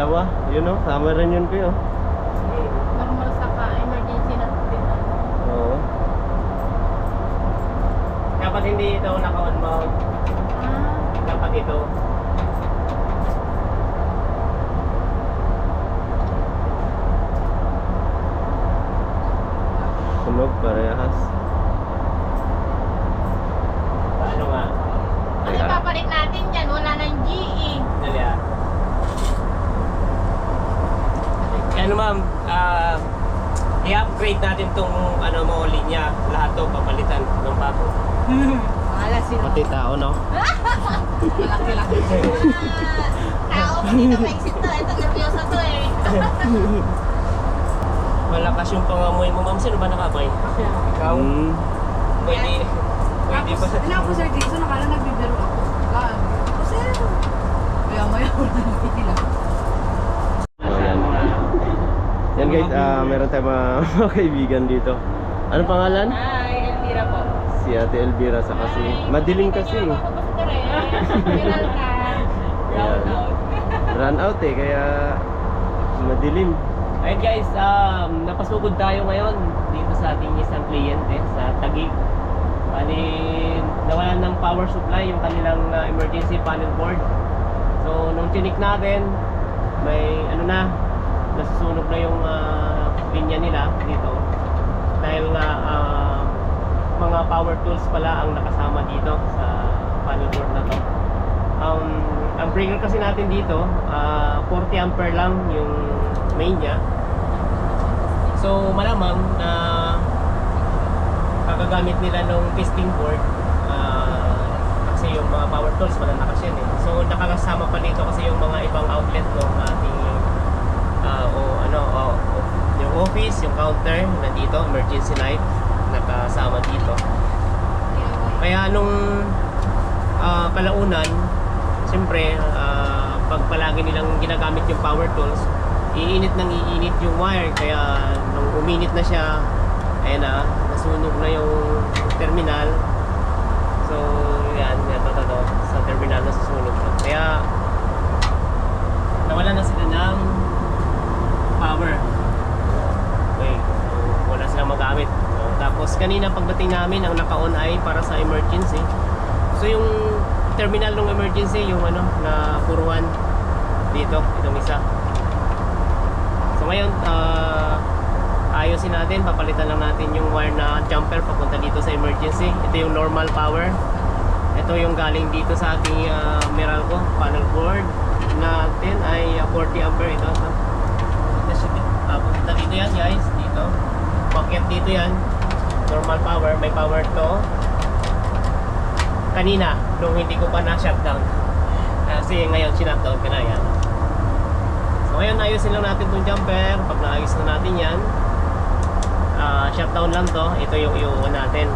dalawa. Yun o, sama rin yun kayo. Normal sa emergency na din. Oo. Dapat hindi ito naka-on mount. Dapat ito. Sunog parehas. Paano nga? Ano ipapalit natin dyan? Wala nang GE. Dali ah. Ano ma'am, i-upgrade natin tong ano mo linya. Lahat to papalitan ng bago. Wala sila. Pati tao, no? Malaki-laki. Tao, hindi na maisip to. Ito, nervyosa to eh. Malakas yung pangamoy mo ma'am. Sino ba nakamoy? Ikaw? Hmm. Pwede pa sa... Ako Sir Jason, nakala nagbibiro ako. Ako sir. Maya-maya wala nang pitila. Oh, yan. Yan guys, meron tayong mga kaibigan dito. Ano pangalan? Hi, Elvira po. Si Ate Elvira sa kasi. Madilim kasi. Viral ka. Ayan. Run out eh, kaya madilim. Ayun guys, napasugod tayo ngayon dito sa ating isang kliyente sa Taguig. Bali, nawalan ng power supply yung kanilang emergency panel board. So, nung chinik natin, may ano na, nasusunog na yung linya nila dito. Dahil nga, mga power tools pala ang nakasama dito sa panel board na to. Ang breaker kasi natin dito, 40 ampere lang yung main niya. So malamang na kagagamit nila nung testing board, kasi yung mga power tools malalakas yan eh. So nakakasama pa dito kasi yung mga ibang outlet ng ating yung office, yung counter nandito, emergency light nakasama dito. Kaya nung kalaunan, siyempre pag palagi nilang ginagamit yung power tools, iinit yung wire. Kaya nung uminit na siya, ayun na, nasunog na yung terminal. So yan, ito sa terminal na susunog na. Kaya nawala na sila ng power. Okay, so wala silang magamit. So, tapos kanina pagdating namin, ang naka-on ay para sa emergency. So yung terminal ng emergency, yung ano na puruan dito, itong isa. So ngayon, ayusin natin, papalitan lang natin yung wire na jumper papunta dito sa emergency. Ito yung normal power. Ito yung galing dito sa ating Meralco panel board natin ay 40 ampere ito. Papunta dito yan guys, dito. Paket dito yan. Normal power, may power to. Kanina, nung hindi ko pa na-shutdown. Kasi ngayon, sinutdown ko na yan. So ngayon, ayusin lang natin itong jumper. Pag naayos na natin yan, shutdown lang to. Ito yung iuwan natin.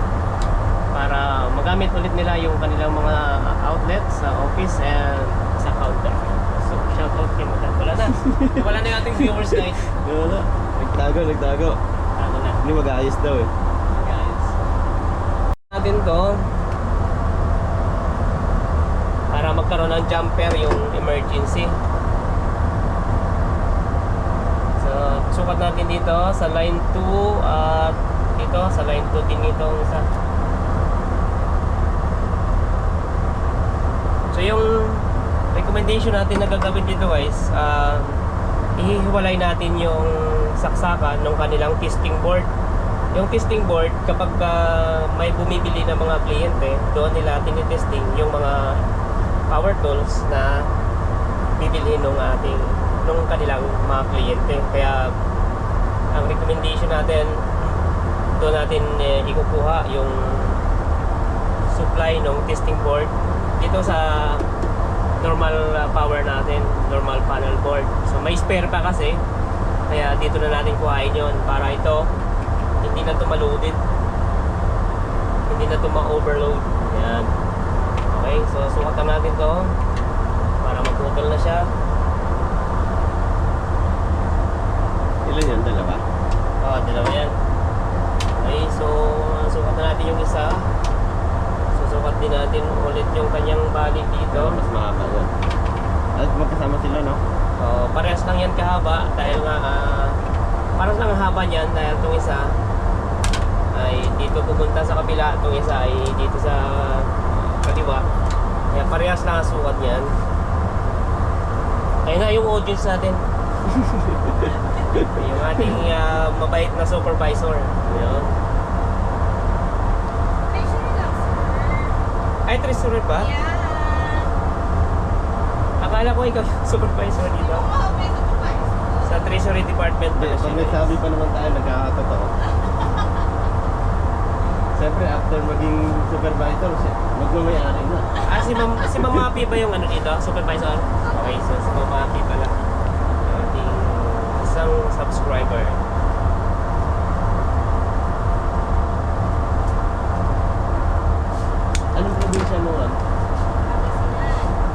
Para magamit ulit nila yung kanilang mga outlets sa office and sa counter. So, shoutout kay Madam. Wala na. Wala na yung ating viewers guys. Wala. Nagtago. Ano na. Hindi mag-aayos daw eh. Guys. Natin to. Para magkaroon ng jumper yung emergency. So, sukat natin dito sa line 2 at dito sa line 2 din itong isa. So, yung recommendation natin na gagawin dito guys, ihiwalay natin yung saksakan ng kanilang testing board. Yung testing board, kapag may bumibili ng mga kliyente, doon nila tinitesting yung mga power tools na bibilhin nung kanilang mga kliyente. Kaya ang recommendation natin, doon natin ikukuha yung supply ng testing board dito sa normal power natin, normal panel board. So may spare pa kasi, kaya dito na natin kuhain yon para ito hindi na ito ma-loaded, hindi na ito ma-overload. Yan. Okay, so sukatan natin to para magputol na siya. Ilan yan? Dalawa? Oo, dalawa yan. Okay, so sukat na natin yung isa. Susukat din natin ulit yung kanyang balik dito. Mas mahaba yan. At magkasama sila, no? So, parehas lang yan kahaba dahil nga parang lang haba niyan dahil itong isa ay dito pupunta sa kabila, itong isa ay dito sa kaliwa. Kaya parehas lang ang sukat niyan. Ayun na yung audience natin. Yung ating mabait na supervisor. Yun. Treasury lang, sir. Ay, treasurer ba? Yeah. Akala ko ikaw yung supervisor dito. Oo, may supervisor. Sa treasury department Hindi, pala pag siya. may sabi pa naman tayo, nagkakatotoo. Siyempre, after maging supervisor, magmamayari na. Si Ma'am Mapi ba yung ano dito? Supervisor? Okay, so si Ma'am Mapi pala. Ating isang subscriber. Anong probinsya mo, Ram?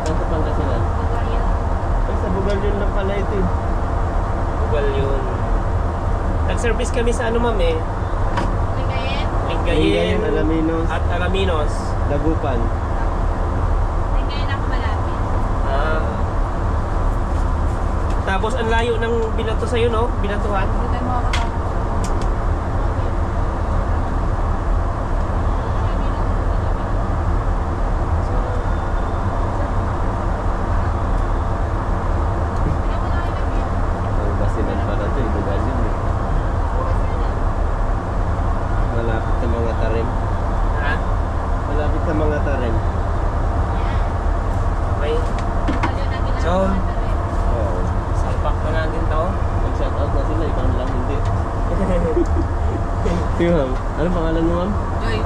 Saan sa Pangasinan? Ay, sa Bugal yun lang pala ito. Google yun. Nag-service kami sa ano ma'am eh. Lingayen. Lingayen Alaminos, at Alaminos. Dagupan. Lingayen ako malapit. Ah. Tapos ang layo ng binato sa'yo no? Binatuhan. Hindi tayo makakatapos. Ang basinan pala ito, Bugal yun eh. Malapit sa mga tarim. Ha? Malapit sa mga tarim. Okay. So, Oo. salpak na natin to. Mag-shoutout na sila, ikaw lang hindi. Si ma'am, anong pangalan mo, ma'am? Joy.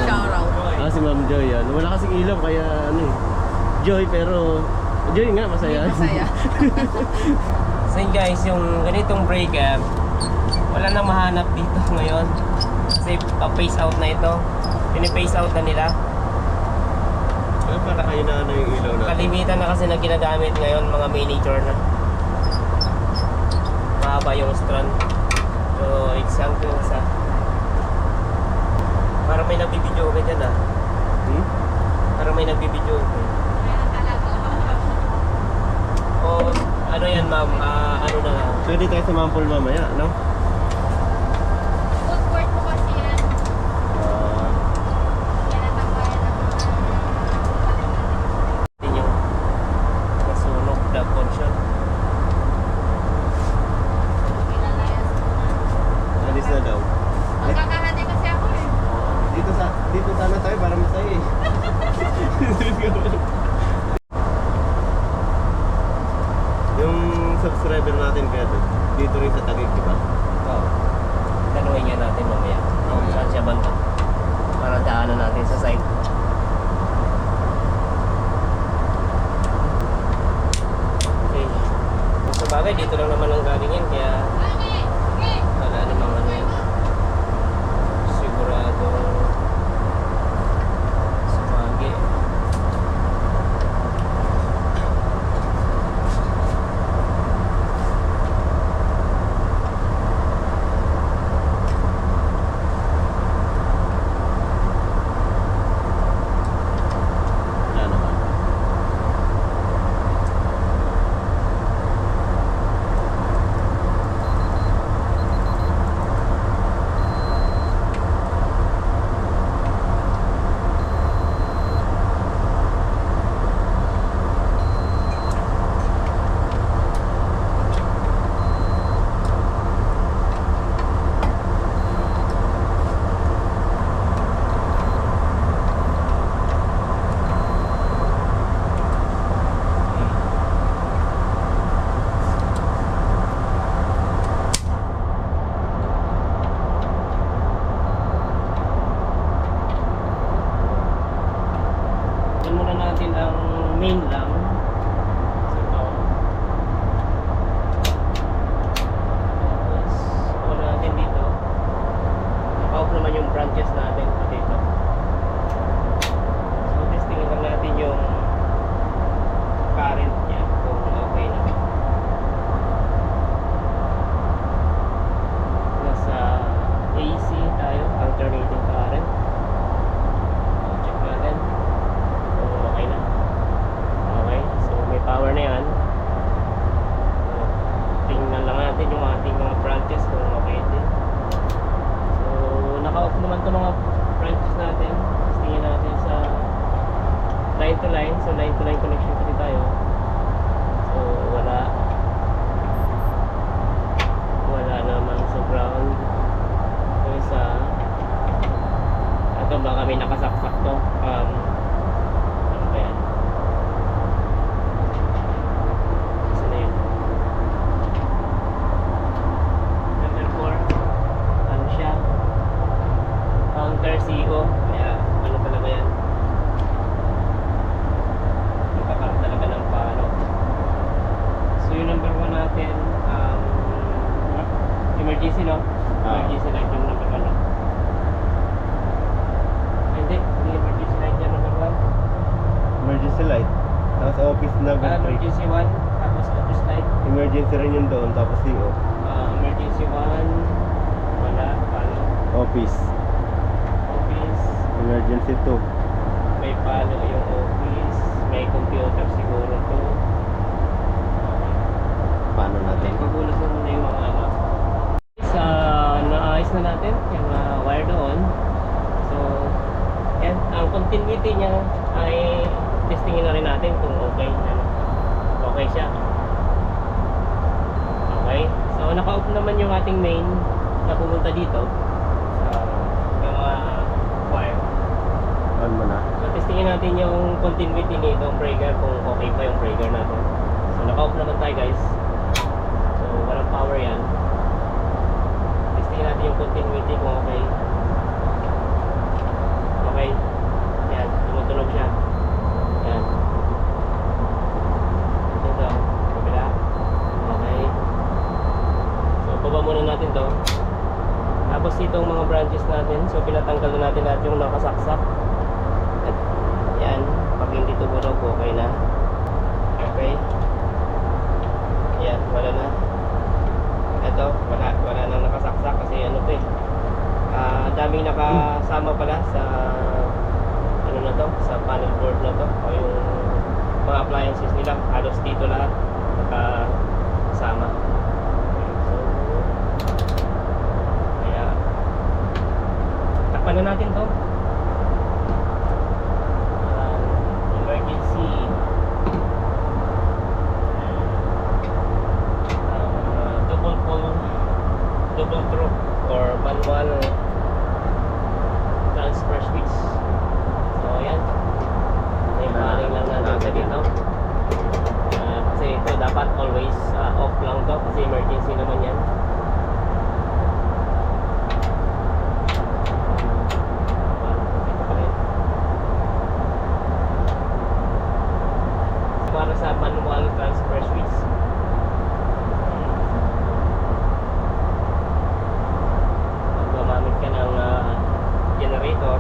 Shout out. Ah, si Ma'am Joy yan. Wala kasing ilaw kaya ano eh. Joy pero Joy nga masaya. Masaya. So yun guys, yung ganitong breaker, wala nang mahanap dito ngayon. Kasi pa-phase out na ito. Pini-phase out na nila. Ay, para kayo na ano yung ilaw na. Kalimitan na kasi na ginagamit ngayon mga miniature na. Mahaba yung strand. So, example sa parang may nagbibideo ka dyan ah. Hmm? Parang may nagbibideo ka. O ano yan ma'am, ano na lang. Pwede tayo sumample mamaya, no? Food court po kasi yan. Ah, Yan ang tambayan ng mga Din yung nasunog na portion. pinalayas. alis na daw. Magkakahati kasi ako eh. Dito sana tayo para masaya eh. Yung subscriber natin kaya dito rin sa Taguig, di ba? Oo. Tanuhin nga natin mamaya. Kung saan siya banda. Para daanan natin sa site. Okay. Sa bagay, dito lang naman ang galing yan. Kaya wala namang ano yan. Sigurado sumagi. Wala naman. Yan muna natin ang main lang. So ito. Tapos, wala natin dito. Naka-off naman yung branches natin dito. So, testingin lang natin yung current niya kung okay na. Nasa AC tayo, alternating current. Check natin. Okay na. Okay, so may power na yan. naman itong mga branches natin. Tingin natin sa line to line. So line to line connection kasi tayo. So wala naman sa ground. So isa ito baka may nakasaksak to. Ano ba yan? Isa na yun. Number 4 ano siya? Counter CO. Kaya ano talaga yan? Magkakaroon talaga ng palo. So yung number 1 natin emergency, no? Emergency light yung number 1, no? Hindi emergency light yan number 1. Emergency light. Tapos office number 3. Emergency 1, tapos office light. Emergency rin yun doon, tapos CO. Emergency 1, wala, palo. Office. Office, Emergency 2. may palo yung office, may computer siguro to. Paano natin? Pagulos na muna yung mga ano. Naayos na natin yung wire doon. So, yan, ang continuity niya ay testingin na rin natin kung okay. Ano, okay siya. Okay. So, naka-off naman yung ating main na pumunta dito. Yung wire. On mo na. So, testingin natin yung continuity nito, breaker, kung okay pa yung breaker natin. So, naka-off naman tayo guys. So, walang power yan. Testingin natin yung continuity kung okay. Okay. Yan, tumutunog siya. Yan. Ito, kabila. Okay. So, baba muna natin to. Tapos itong mga branches natin, so pinatanggal na natin lahat yung nakasaksak. At yan, pag hindi tumunog, okay na. Okay. Yan, wala na. Ito, wala nang nakasaksak kasi ano to eh. Daming nakasama pala sa ano na to, sa panel board na to. O yung mga appliances nila, halos dito lahat nakasama. So, kaya takpan na natin to. Emergency. Double throw or manual transfer switch. So ayan, may paring lang natin sa dito. Kasi ito dapat always off lang to kasi emergency naman yan. Para sa manual transfer switch. Gumamit ka ng generator,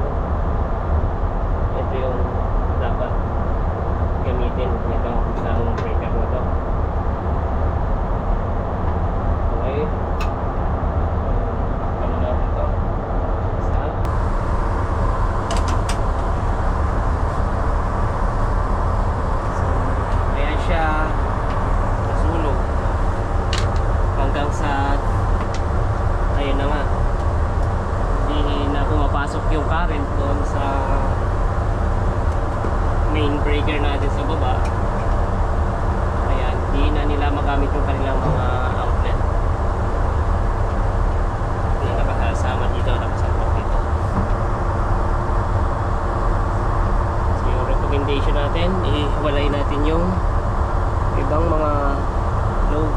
ito yung dapat gamitin itong isang breaker na to. Okay, ano natin to isa. So ayan siya nasunog hanggang sa ayun na nga, hindi na pumapasok yung current doon sa main breaker natin sa baba. Ayan, hindi na nila magamit yung kanilang mga outlet na nakasama dito, nakasalpak dito. So yung recommendation natin, ihiwalay natin yung ibang mga load.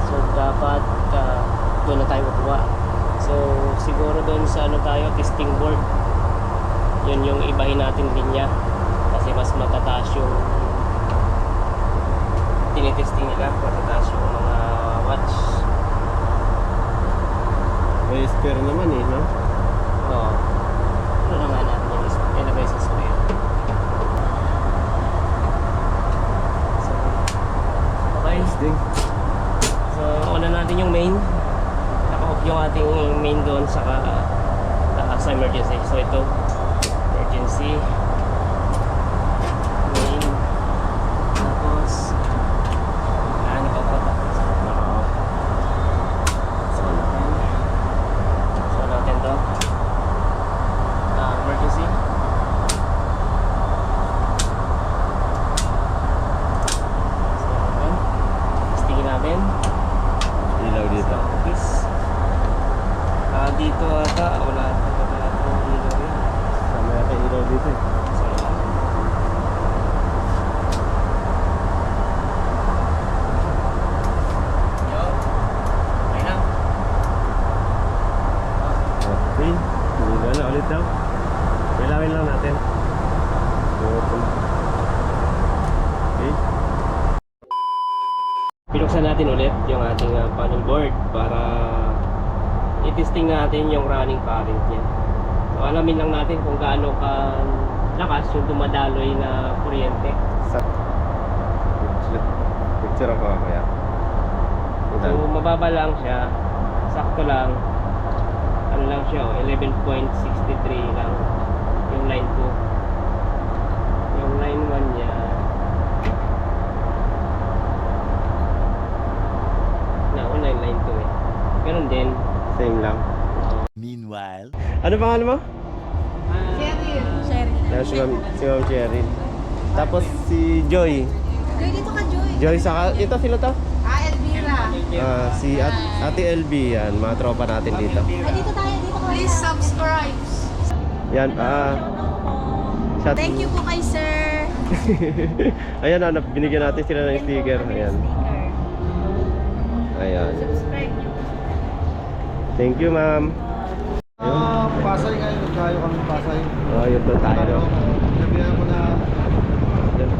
So dapat doon na tayo kukuha. So siguro doon sa ano tayo, testing board, yun yung ibahin natin linya kasi mas matataas yung tinitesting nila, matataas yung mga watts. May spare naman eh, no? Oo. Ano na nga natin yung ilagay sa square. So okay. Testing. So una natin yung main, naka-off yung ating main doon sa emergency. So ito emergency main, tapos naka-off. So natin to. dito ata, wala itong ilaw yan. Sama yata yung ilaw dito eh. Okay na. Okay. Hindi na ulit daw. Kailangan lang natin. Okay. Pinuksan natin ulit yung ating panel board para i-testing natin yung running current niya. So alamin lang natin kung gaano ka lakas yung dumadaloy na kuryente. Picture ako kaya. So mababa lang siya, sakto lang. Ano lang siya, 11.63 lang yung line 2. Yung line 1 niya nauna yung line 2 eh. Ganun din. Same lang. Meanwhile, Ano pangalan mo? Cheryl. Cheryl. Yan, si Ma'am Cheryl. Tapos si Joy. Joy, dito ka, Joy. Joy saka, ito sila to? Elvira. Si Ate LB yan, mga tropa natin dito. Ay, dito tayo, dito ka. Please subscribe. Yan, shot. Thank you po kay sir. Ayan, binigyan natin sila ng sticker. Ayan. Ayan. Subscribe niyo. Thank you, ma'am. Pasay ngayon, nagkayo kami Pasay. Oh, yun doon tayo. No? Sabihan ko na, Yan.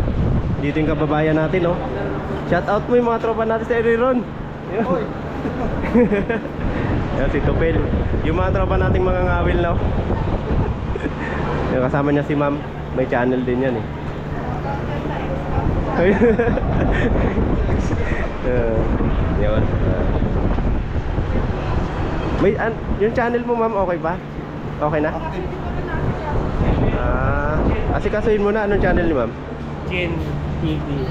Dito yung kababayan natin, no? Shout out mo yung mga tropa natin sa Eriron. Hoy! Yan, si Tupel. Yung mga tropa nating mga ngawil, no? Yung kasama niya si ma'am. May channel din yan, eh. Yun. Yung channel mo, ma'am, okay ba? Okay na? Asikasuhin mo na. Anong channel ni ma'am? Gen TV.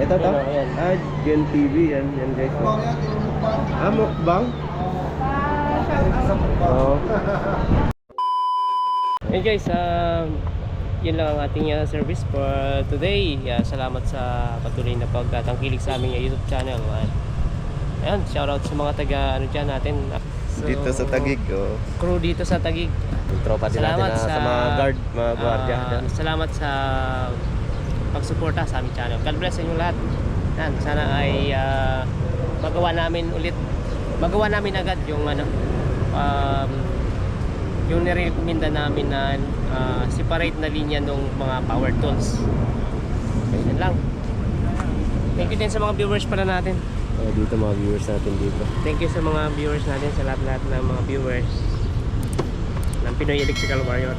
Ito to? Ayan. Gen TV. Yan guys. Mukbang? Oo. And guys, yun lang ang ating service for today. Salamat sa patuloy na pagtangkilik sa aming YouTube channel. At ayan, shoutout sa mga taga ano dyan natin. So, Dito sa Taguig. Oh. Crew dito sa Taguig. Yung tropa din natin Salamat sa mga guard, mga gwardiya. salamat sa pagsuporta sa aming channel. God bless sa inyo lahat. Yan, sana ay magawa namin agad yung ano yung nirekomenda namin na separate na linya ng mga power tools. Yan lang. Thank you din sa mga viewers pala natin. Dito mga viewers natin dito. Thank you sa mga viewers natin, sa lahat-lahat ng mga viewers ng Pinoy Electrical Warrior.